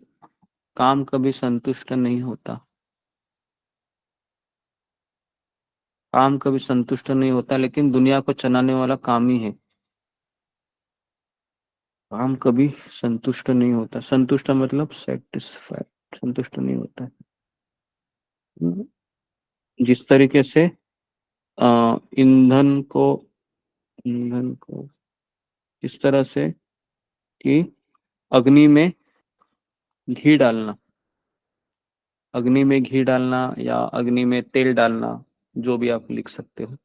काम कभी संतुष्ट नहीं होता। काम कभी संतुष्ट नहीं होता, लेकिन दुनिया को चलाने वाला काम ही है। काम कभी संतुष्ट नहीं होता, संतुष्ट मतलब सेटिस्फाइड, संतुष्ट नहीं होता है। जिस तरीके से ईंधन को इस तरह से कि अग्नि में घी डालना, अग्नि में घी डालना या अग्नि में तेल डालना, जो भी आप लिख सकते हो।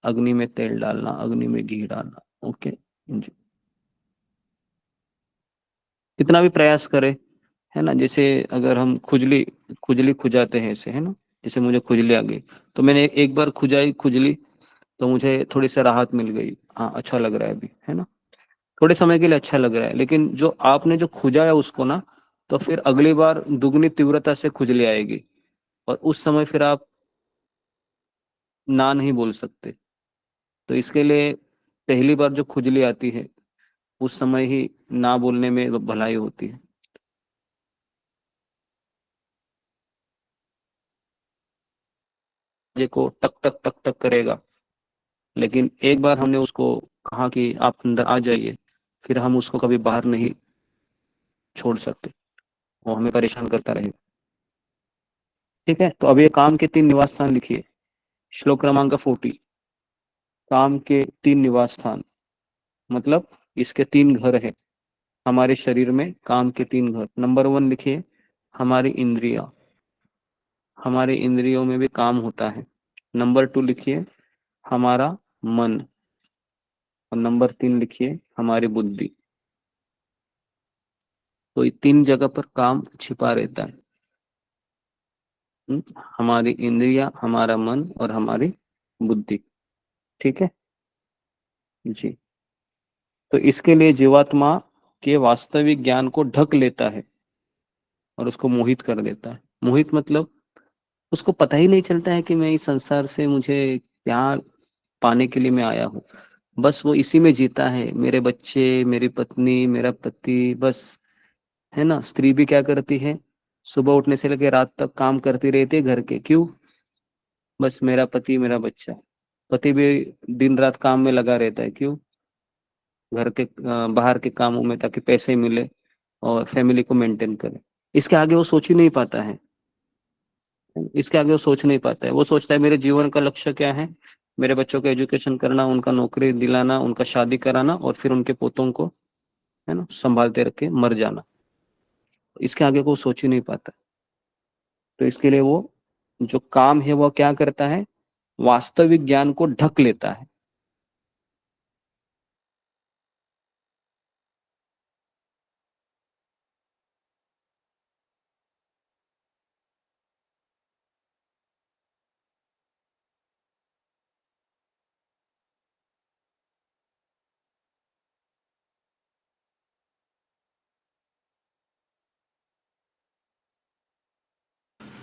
अग्नि में तेल डालना, अग्नि में घी डालना। ओके जी, कितना भी प्रयास करें, है ना, जैसे अगर हम खुजली खुजली खुजाते हैं ऐसे, है ना, जैसे मुझे खुजली आ गई तो मैंने एक बार खुजाई खुजली, तो मुझे थोड़ी सी राहत मिल गई, हाँ अच्छा लग रहा है अभी, है ना, थोड़े समय के लिए अच्छा लग रहा है। लेकिन जो आपने जो खुजाया उसको ना, तो फिर अगली बार दुगनी तीव्रता से खुजली आएगी, और उस समय फिर आप ना नहीं बोल सकते। तो इसके लिए पहली बार जो खुजली आती है उस समय ही ना बोलने में भलाई होती है। ये को टक टक टक टक करेगा, लेकिन एक बार हमने उसको कहा कि आप अंदर आ जाइए, फिर हम उसको कभी बाहर नहीं छोड़ सकते, वो हमें परेशान करता रहेगा। ठीक है, तो अब ये काम के 3 निवास स्थान लिखिए। श्लोक क्रमांक 40। काम के 3 निवास स्थान मतलब इसके 3 घर है हमारे शरीर में, काम के 3 घर। नंबर 1 लिखिए, हमारी इंद्रिया, हमारे इंद्रियों में भी काम होता है। नंबर 2 लिखिए, हमारा मन, और नंबर 3 लिखिए, हमारी बुद्धि। तो ये 3 जगह पर काम छिपा रहता है। हमारी इंद्रिया, हमारा मन और हमारी बुद्धि। ठीक है जी, तो इसके लिए जीवात्मा के वास्तविक ज्ञान को ढक लेता है और उसको मोहित कर देता है। मोहित मतलब उसको पता ही नहीं चलता है कि मैं इस संसार से मुझे क्या पाने के लिए मैं आया हूँ। बस वो इसी में जीता है, मेरे बच्चे, मेरी पत्नी, मेरा पति, बस, है ना। स्त्री भी क्या करती है, सुबह उठने से लेकर रात तक काम करती रहती है घर के, क्यों, बस मेरा पति मेरा बच्चा। पति भी दिन रात काम में लगा रहता है, क्यों, घर के बाहर के कामों में, ताकि पैसे मिले और फैमिली को मेंटेन करे। इसके आगे वो सोच ही नहीं पाता है, इसके आगे वो सोच नहीं पाता है। वो सोचता है मेरे जीवन का लक्ष्य क्या है, मेरे बच्चों को एजुकेशन करना, उनका नौकरी दिलाना, उनका शादी कराना, और फिर उनके पोतों को, है ना, संभालते रख के मर जाना। इसके आगे को सोच ही नहीं पाता। तो इसके लिए वो जो काम है वो क्या करता है, वास्तविक ज्ञान को ढक लेता है।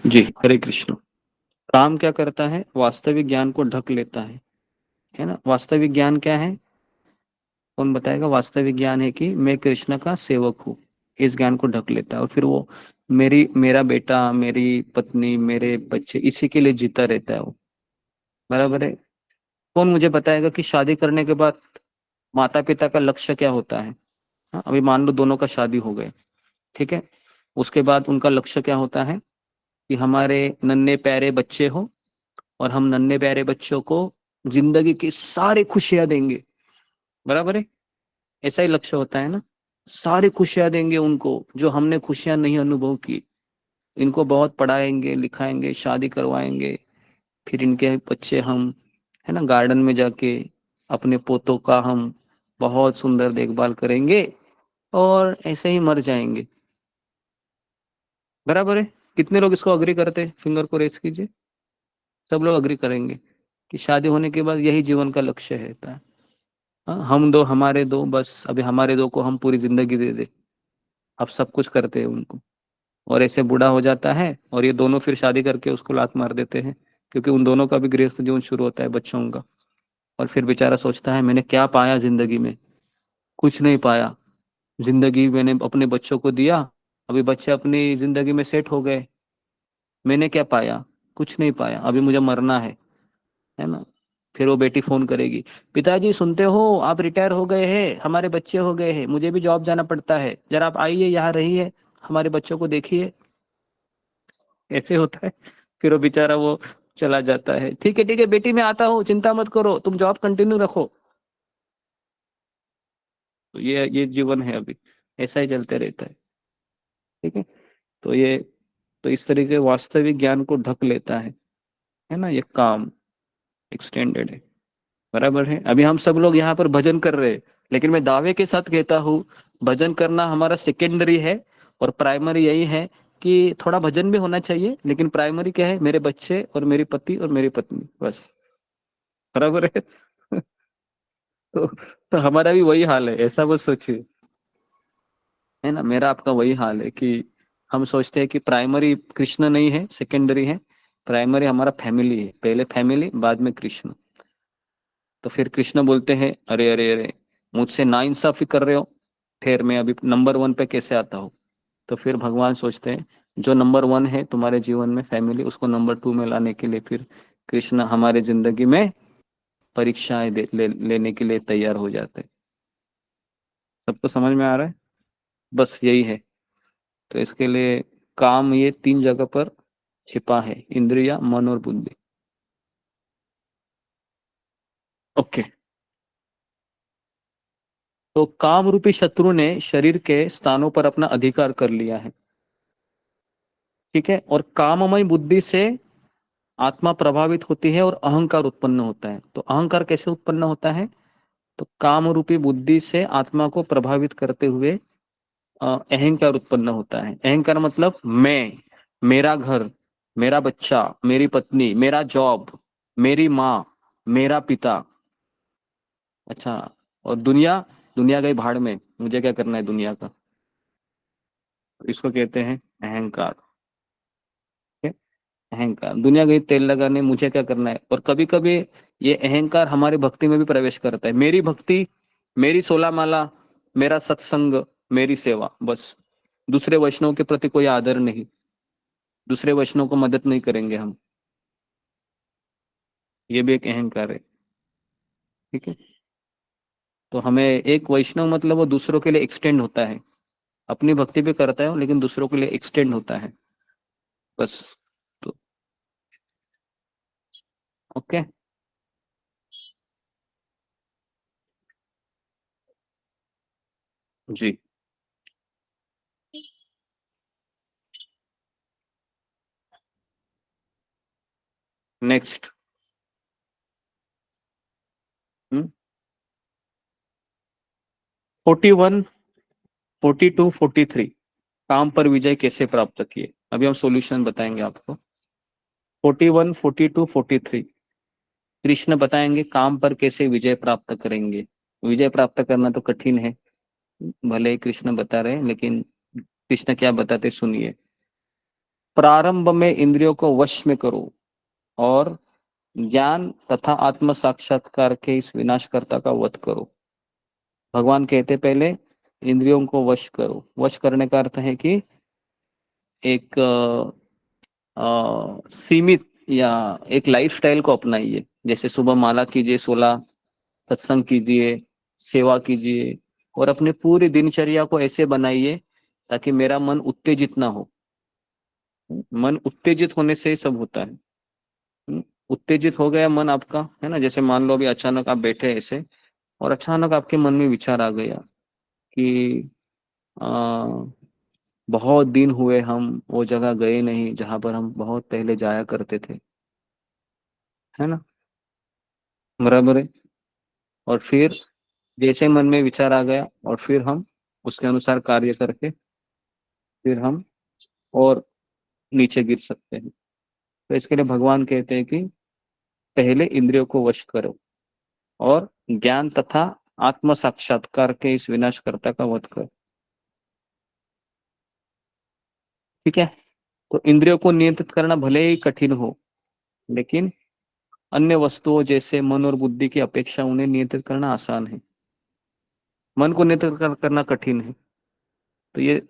जी, हरे कृष्ण। काम क्या करता है, वास्तविक ज्ञान को ढक लेता है ना। वास्तविक ज्ञान क्या है, कौन बताएगा। वास्तविक ज्ञान है कि मैं कृष्ण का सेवक हूँ, इस ज्ञान को ढक लेता है। और फिर वो मेरा बेटा, मेरी पत्नी, मेरे बच्चे, इसी के लिए जीता रहता है वो, बराबर है। कौन मुझे बताएगा कि शादी करने के बाद माता पिता का लक्ष्य क्या होता है। हाँ, अभी मान लो दोनों का शादी हो गए, ठीक है, उसके बाद उनका लक्ष्य क्या होता है कि हमारे नन्हे प्यारे बच्चे हो, और हम नन्हे प्यारे बच्चों को जिंदगी की सारी खुशियां देंगे, बराबर है। ऐसा ही लक्ष्य होता है ना, सारी खुशियां देंगे उनको, जो हमने खुशियां नहीं अनुभव की। इनको बहुत पढ़ाएंगे लिखाएंगे, शादी करवाएंगे, फिर इनके बच्चे हम, है ना, गार्डन में जाके अपने पोतों का हम बहुत सुंदर देखभाल करेंगे और ऐसे ही मर जाएंगे। बराबर है? कितने लोग इसको अग्री करते? फिंगर को रेस कीजिए। सब लोग अग्री करेंगे कि शादी होने के बाद यही जीवन का लक्ष्य है। हाँ, हम दो हमारे दो, बस अभी हमारे दो को हम पूरी जिंदगी दे दे, अब सब कुछ करते हैं उनको। और ऐसे बूढ़ा हो जाता है और ये दोनों फिर शादी करके उसको लात मार देते हैं, क्योंकि उन दोनों का भी गृहस्थ जीवन शुरू होता है, बच्चों का। और फिर बेचारा सोचता है मैंने क्या पाया जिंदगी में? कुछ नहीं पाया। जिंदगी मैंने अपने बच्चों को दिया, अभी बच्चे अपनी जिंदगी में सेट हो गए, मैंने क्या पाया? कुछ नहीं पाया, अभी मुझे मरना है ना। फिर वो बेटी फोन करेगी, पिताजी सुनते हो आप रिटायर हो गए हैं, हमारे बच्चे हो गए हैं, मुझे भी जॉब जाना पड़ता है, जरा आप आइए यहाँ रहिए, हमारे बच्चों को देखिए। ऐसे होता है। फिर वो बेचारा वो चला जाता है, ठीक है बेटी मैं आता हूँ, चिंता मत करो, तुम जॉब कंटिन्यू रखो। तो ये जीवन है अभी, ऐसा ही चलते रहता है। ठीक है। तो ये, तो इस तरीके वास्तविक ज्ञान को ढक लेता है ना, ये काम एक्सटेंडेड है। बराबर है? अभी हम सब लोग यहाँ पर भजन कर रहे हैं, लेकिन मैं दावे के साथ कहता हूँ भजन करना हमारा सेकेंडरी है और प्राइमरी यही है कि थोड़ा भजन भी होना चाहिए, लेकिन प्राइमरी क्या है? मेरे बच्चे और मेरी पति और मेरी पत्नी, बस। बराबर है? तो हमारा भी वही हाल है, ऐसा बस सोचिए, है ना। मेरा आपका वही हाल है कि हम सोचते हैं कि प्राइमरी कृष्ण नहीं है, सेकेंडरी है। प्राइमरी हमारा फैमिली है, पहले फैमिली बाद में कृष्ण। तो फिर कृष्ण बोलते हैं अरे अरे अरे, मुझसे नाइंसाफी कर रहे हो, फिर मैं अभी नंबर 1 पे कैसे आता हूँ? तो फिर भगवान सोचते हैं जो नंबर 1 है तुम्हारे जीवन में फैमिली, उसको नंबर 2 में लाने के लिए फिर कृष्ण हमारे जिंदगी में परीक्षाएं लेने के लिए तैयार हो जाते हैं। सबको समझ में आ रहा है? बस यही है। तो इसके लिए काम ये 3 जगह पर छिपा है, इंद्रिया, मन और बुद्धि। ओके। तो काम रूपी शत्रु ने शरीर के स्थानों पर अपना अधिकार कर लिया है। ठीक है। और काममय बुद्धि से आत्मा प्रभावित होती है और अहंकार उत्पन्न होता है। तो अहंकार कैसे उत्पन्न होता है? तो काम रूपी बुद्धि से आत्मा को प्रभावित करते हुए अहंकार उत्पन्न होता है। अहंकार मतलब मैं, मेरा घर, मेरा बच्चा, मेरी पत्नी, मेरा जॉब, मेरी माँ, मेरा पिता। अच्छा। और दुनिया, दुनिया गई भाड़ में, मुझे क्या करना है दुनिया का? इसको कहते हैं अहंकार। ठीक है? अहंकार, दुनिया गई तेल लगाने, मुझे क्या करना है। और कभी कभी ये अहंकार हमारी भक्ति में भी प्रवेश करता है। मेरी भक्ति, मेरी 16 माला, मेरा सत्संग, मेरी सेवा, बस। दूसरे वैष्णव के प्रति कोई आदर नहीं, दूसरे वैष्णव को मदद नहीं करेंगे हम। ये भी एक अहंकार है। ठीक है। तो हमें एक वैष्णव मतलब वो दूसरों के लिए एक्सटेंड होता है, अपनी भक्ति भी करता है लेकिन दूसरों के लिए एक्सटेंड होता है, बस। तो ओके। जी। नेक्स्ट। 41, 42, 43 काम पर विजय कैसे प्राप्त किए? अभी हम सॉल्यूशन बताएंगे आपको। 41, 42, 43 कृष्ण बताएंगे काम पर कैसे विजय प्राप्त करेंगे। विजय प्राप्त करना तो कठिन है, भले ही कृष्ण बता रहे हैं, लेकिन कृष्ण क्या बताते सुनिए। प्रारंभ में इंद्रियों को वश में करो और ज्ञान तथा आत्म साक्षात्कार के इस विनाशकर्ता का वध करो। भगवान कहते पहले इंद्रियों को वश करो। वश करने का अर्थ है कि एक सीमित या एक लाइफस्टाइल को अपनाइए। जैसे सुबह माला कीजिए, 16 सत्संग कीजिए, सेवा कीजिए, और अपने पूरी दिनचर्या को ऐसे बनाइए ताकि मेरा मन उत्तेजित ना हो। मन उत्तेजित होने से ही सब होता है। उत्तेजित हो गया मन आपका, है ना, जैसे मान लो अभी अचानक आप बैठे ऐसे और अचानक आपके मन में विचार आ गया कि आ, बहुत दिन हुए हम वो जगह गए नहीं जहां पर हम बहुत पहले जाया करते थे, है ना? बराबर है। और फिर जैसे मन में विचार आ गया और फिर हम उसके अनुसार कार्य करके फिर हम और नीचे गिर सकते हैं। तो इसके लिए भगवान कहते हैं कि पहले इंद्रियों को वश करो और ज्ञान तथा आत्म साक्षात्कार के इस विनाशकर्ता का वध करो। ठीक है। तो इंद्रियों को नियंत्रित करना भले ही कठिन हो, लेकिन अन्य वस्तुओं जैसे मन और बुद्धि की अपेक्षा उन्हें नियंत्रित करना आसान है। मन को नियंत्रित करना कठिन है। तो ये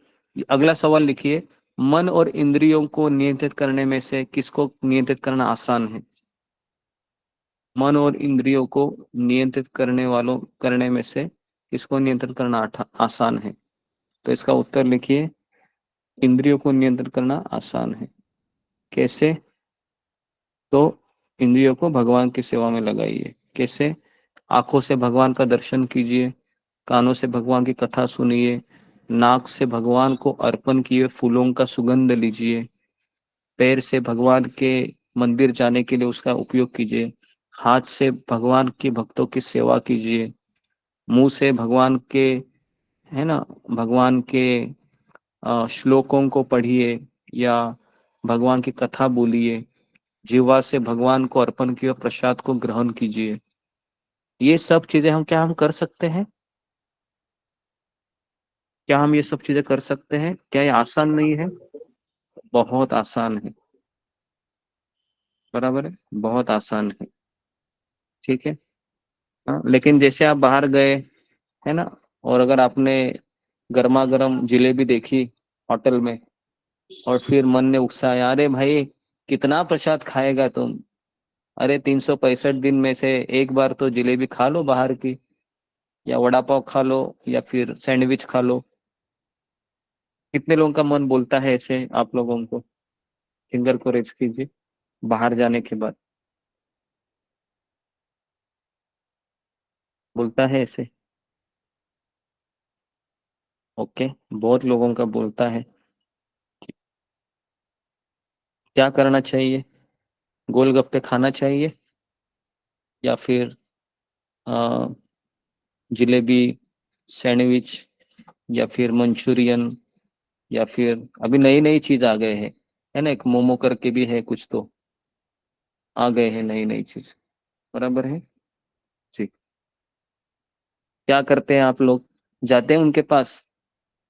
अगला सवाल लिखिए, मन और इंद्रियों को नियंत्रित करने में से किसको नियंत्रित करना आसान है? मन और इंद्रियों को नियंत्रित करने में से किसको नियंत्रित करना आसान है? तो इसका उत्तर लिखिए, इंद्रियों को नियंत्रित करना आसान है। कैसे? तो इंद्रियों को भगवान की सेवा में लगाइए। कैसे? आंखों से भगवान का दर्शन कीजिए, कानों से भगवान की कथा सुनिए, नाक से भगवान को अर्पण किए फूलों का सुगंध लीजिए, पैर से भगवान के मंदिर जाने के लिए उसका उपयोग कीजिए, हाथ से भगवान के भक्तों की सेवा कीजिए, मुंह से भगवान के, है ना, भगवान के श्लोकों को पढ़िए या भगवान की कथा बोलिए, जीवा से भगवान को अर्पण किए प्रसाद को ग्रहण कीजिए। ये सब चीजें हम कर सकते हैं? क्या हम ये सब चीजें कर सकते हैं? क्या ये आसान नहीं है? बहुत आसान है। बराबर है, बहुत आसान है। ठीक है। हाँ, लेकिन जैसे आप बाहर गए, है ना, और अगर आपने गर्मा गर्म जिलेबी देखी होटल में और फिर मन ने उकसाया, अरे भाई कितना प्रसाद खाएगा तुम, अरे 365 दिन में से एक बार तो जिलेबी खा लो बाहर की, या वड़ा पाव खा लो, या फिर सैंडविच खा लो। कितने लोगों का मन बोलता है ऐसे? आप लोगों को फिंगर को रेज कीजिए बाहर जाने के बाद। बोलता है ऐसे? ओके, बहुत लोगों का बोलता है। क्या करना चाहिए? गोलगप्पे खाना चाहिए या फिर अ, जिलेबी, सैंडविच, या फिर मंचूरियन, या फिर अभी नई नई चीज आ गए हैं, है ना, एक मोमो करके भी है, कुछ तो आ गए हैं नई नई चीज। बराबर है जी। क्या करते हैं आप लोग? जाते हैं उनके पास,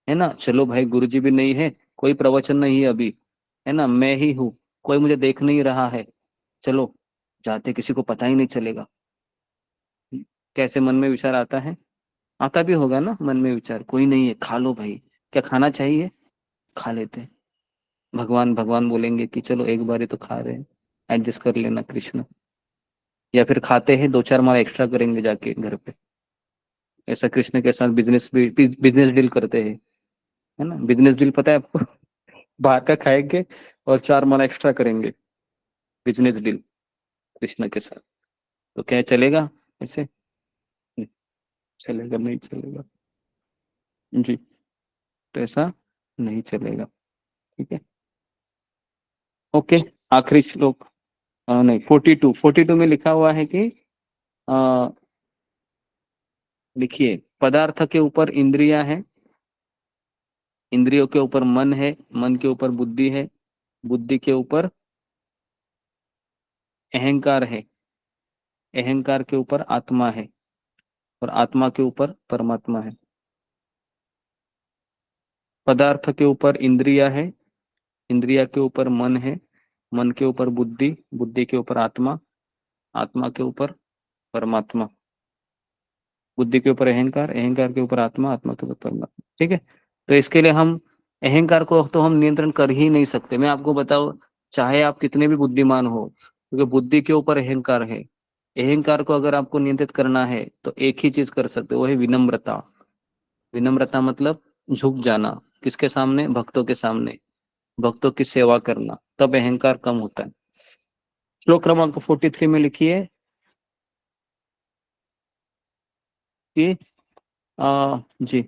है ना, चलो भाई गुरुजी भी नहीं है, कोई प्रवचन नहीं है अभी, है ना, मैं ही हूँ, कोई मुझे देख नहीं रहा है, चलो जाते, किसी को पता ही नहीं चलेगा। कैसे मन में विचार आता है? आता भी होगा ना मन में विचार, कोई नहीं है, खा लो भाई, क्या खाना चाहिए, खा लेते हैं। भगवान भगवान बोलेंगे कि चलो एक बार ही तो खा रहे हैं, एडजस्ट कर लेना कृष्ण। या फिर खाते हैं, 2-4 माला एक्स्ट्रा करेंगे जाके घर पे। ऐसा कृष्ण के साथ बिजनेस डील करते हैं, है ना, बिजनेस डील पता है आपको? बाहर का खाएंगे और 4 माला एक्स्ट्रा करेंगे, बिजनेस डील कृष्ण के साथ। तो क्या चलेगा ऐसे? नहीं, चलेगा, नहीं चलेगा जी। तो ऐसा नहीं चलेगा। ठीक है। ओके। आखिरी श्लोक, नहीं, 42 में लिखा हुआ है कि आ, लिखिए, पदार्थ के ऊपर इंद्रियां हैं, इंद्रियों के ऊपर मन है, मन के ऊपर बुद्धि है, बुद्धि के ऊपर अहंकार है, अहंकार के ऊपर आत्मा है, और आत्मा के ऊपर परमात्मा है। पदार्थ के ऊपर इंद्रिया है, इंद्रिया के ऊपर मन है, मन के ऊपर बुद्धि, बुद्धि के ऊपर आत्मा, आत्मा के ऊपर परमात्मा, बुद्धि के ऊपर अहंकार, अहंकार के ऊपर आत्मा, आत्मा के ऊपर परमात्मा। ठीक है। तो इसके लिए हम अहंकार को तो हम नियंत्रण कर ही नहीं सकते। मैं आपको बताऊं, चाहे आप कितने भी बुद्धिमान हो, क्योंकि बुद्धि के ऊपर अहंकार है। अहंकार को अगर आपको नियंत्रित करना है तो एक ही चीज कर सकते हो, वो है विनम्रता। विनम्रता मतलब झुक जाना, किसके सामने? भक्तों के सामने, भक्तों की सेवा करना, तब अहंकार कम होता है। श्लोक क्रमांक 43 में लिखिए कि जी,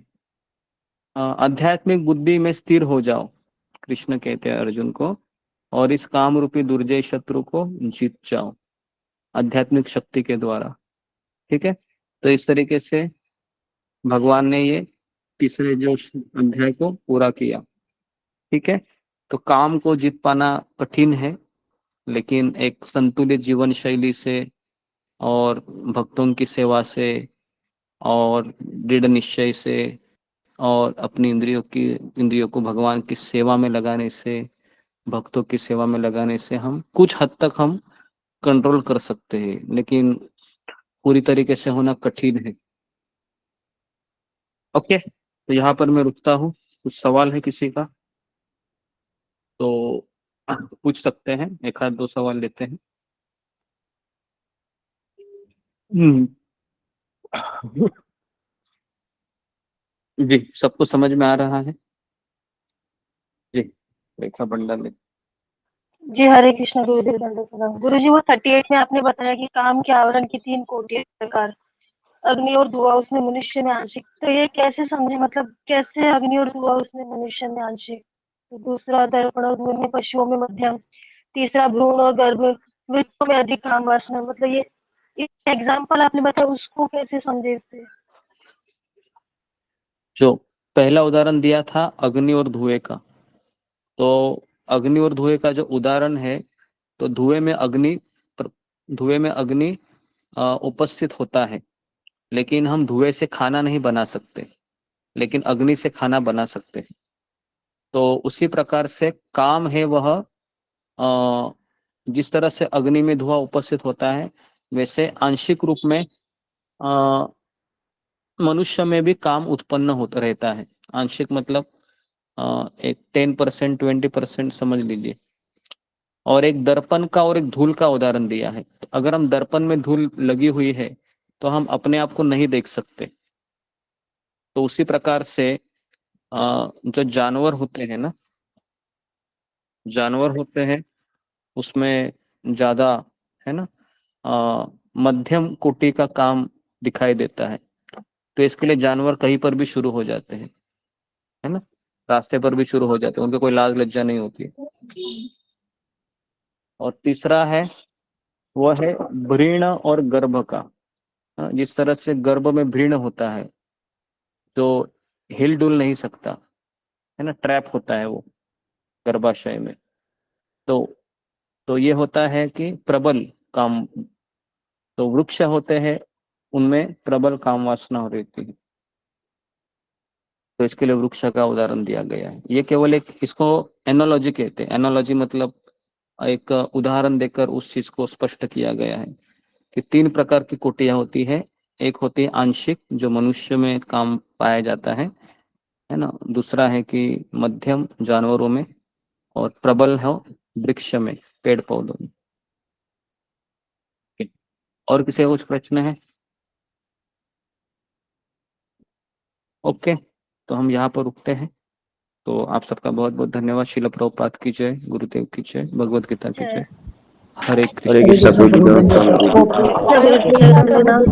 आध्यात्मिक बुद्धि में स्थिर हो जाओ, कृष्ण कहते हैं अर्जुन को, और इस काम रूपी दुर्जय शत्रु को जीत जाओ आध्यात्मिक शक्ति के द्वारा। ठीक है, तो इस तरीके से भगवान ने ये तीसरे जो अध्याय को पूरा किया। ठीक है, तो काम को जीत पाना कठिन है, लेकिन एक संतुलित जीवन शैली से और भक्तों की सेवा से और दृढ़ निश्चय से और अपनी इंद्रियों को भगवान की सेवा में लगाने से, भक्तों की सेवा में लगाने से हम कुछ हद तक हम कंट्रोल कर सकते हैं, लेकिन पूरी तरीके से होना कठिन है। ओके, तो यहाँ पर मैं रुकता हूँ। कुछ सवाल है किसी का तो पूछ सकते हैं, एक आध दो सवाल लेते हैं। हम्म, जी, सबको समझ में आ रहा है? जी, रेखा बंडल है। जी हरे कृष्ण गुरुदेव दंडवत प्रणाम। गुरु जी वो 38 में आपने बताया कि काम के आवरण की 3 कोटि प्रकार, अग्नि और धुआं उसमें मनुष्य में आंशिक, तो ये कैसे समझे, मतलब कैसे अग्नि और धुआं उसमें मनुष्य में आंशिक? तो दूसरा दर्पण और धूल में पशुओं में मध्यम, तीसरा भ्रूण और गर्भ मृत्यु में अधिक काम वासना, मतलब ये एग्जाम्पल आपने बताया उसको कैसे समझे इससे? जो पहला उदाहरण दिया था अग्नि और धुएं का, तो अग्नि और धुएं का जो उदाहरण है, तो धुएं में अग्नि उपस्थित होता है, लेकिन हम धुएं से खाना नहीं बना सकते, लेकिन अग्नि से खाना बना सकते हैं। तो उसी प्रकार से काम है वह, जिस तरह से अग्नि में धुआं उपस्थित होता है, वैसे आंशिक रूप में मनुष्य में भी काम उत्पन्न होता रहता है। आंशिक मतलब एक 10%, 20% समझ लीजिए। और एक दर्पण का और एक धूल का उदाहरण दिया है। तो अगर हम दर्पण में धूल लगी हुई है तो हम अपने आप को नहीं देख सकते। तो उसी प्रकार से जो जानवर होते हैं ना, जानवर होते हैं उसमें ज्यादा, है ना, मध्यम कोटि का काम दिखाई देता है। तो इसके लिए जानवर कहीं पर भी शुरू हो जाते हैं, है ना, रास्ते पर भी शुरू हो जाते हैं, उनको कोई लाज लज्जा नहीं होती। और तीसरा है, वह है भ्रीण और गर्भ का। जिस तरह से गर्भ में भ्रीण होता है तो हिल डुल नहीं सकता, है ना, ट्रैप होता है वो गर्भाशय में। तो ये होता है कि प्रबल काम, तो वृक्ष होते हैं उनमें प्रबल काम वासना हो रहती है, तो इसके लिए वृक्ष का उदाहरण दिया गया है। ये केवल एक, इसको एनोलॉजी कहते हैं। एनोलॉजी मतलब एक उदाहरण देकर उस चीज को स्पष्ट किया गया है कि 3 प्रकार की कोटियां होती है। एक होती है आंशिक, जो मनुष्य में काम पाया जाता है ना। दूसरा है कि मध्यम जानवरों में, और प्रबल है वृक्ष में, पेड़ पौधों में। और किसी का कुछ प्रश्न है? ओके, तो हम यहाँ पर रुकते हैं। तो आप सबका बहुत बहुत धन्यवाद। शिल प्रभुपाद की जय, गुरुदेव की जय, भगवद गीता की जय। हरे हरे कृष्ण। कृष्णा गुरुदेव गुरुदेव दंडवत प्रणाम।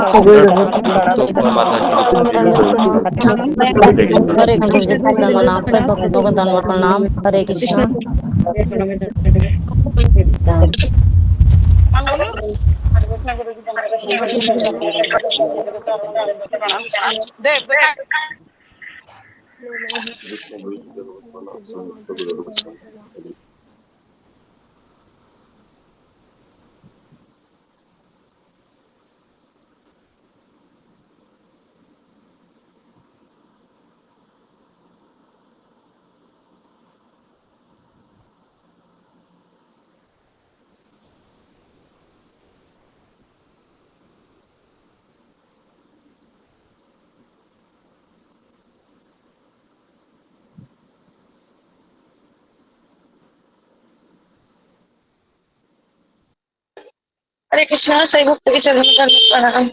स्वामी माता हरे कृष्ण धन्यवाद सब भक्तों को धन्यवाद प्रणाम। हरे कृष्णा। हरे कृष्णा। सही भक्त के चरणों में प्रणाम।